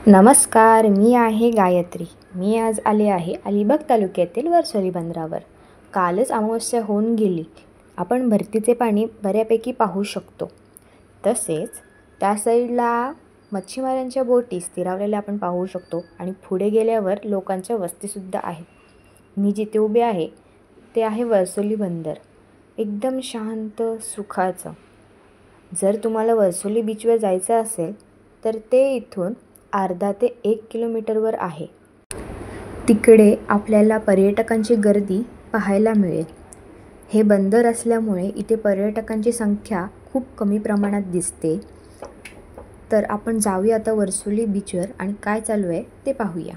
नमस्कार, मी आहे गायत्री. मी आज आले आहे अलिबाग तालुक्यातील वरसोली बंदरावर. कालच अमावस्या होऊन गेली. आपण भरतीचे पाणी बऱ्यापैकी पाहू शकतो. तसेच त्या साईडला मच्छीमारांच्या बोटी स्थिरावलेल्या आपण पाहू शकतो आणि पुढे गेल्यावर लोकांच्या वस्तीसुद्धा आहेत. मी जिथे उभे आहे ते आहे वरसोली बंदर. एकदम शांत सुखाचं. जर तुम्हाला वरसोली बीचवर जायचं असेल तर ते इथून अर्धा ते 1 किलोमीटरवर आहे. तिकडे आपल्याला पर्यटकांची गर्दी पाहायला मिळेल. हे बंदर असल्यामुळे इथे पर्यटकांची संख्या खूप कमी प्रमाणात दिसते. तर आपण जाऊया आता वरसोली बीचवर आणि काय चालू आहे ते पाहूया.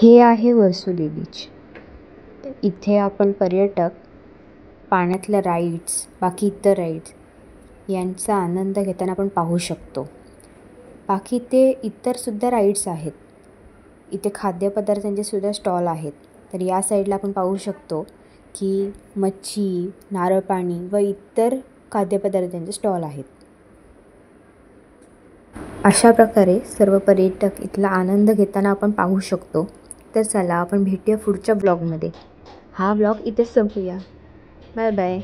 हे आहे वरसोली बीच. इथे आपण पर्यटक पाण्यातल्या राईड्स, बाकी इतर राईड्स यांचा आनंद घेताना आपण पाहू शकतो. बाकी इथे इतरसुद्धा राईड्स आहेत. इथे खाद्यपदार्थांचे सुद्धा स्टॉल आहेत. तर या साईडला आपण पाहू शकतो की मच्छी, नारळ पाणी व इतर खाद्यपदार्थांचे स्टॉल आहेत. अशा प्रकारे सर्व पर्यटक इथला आनंद घेताना आपण पाहू शकतो. तर चला आपण भेटूया पुढच्या ब्लॉगमध्ये. हा ब्लॉग इथेच संपूया. Bye bye.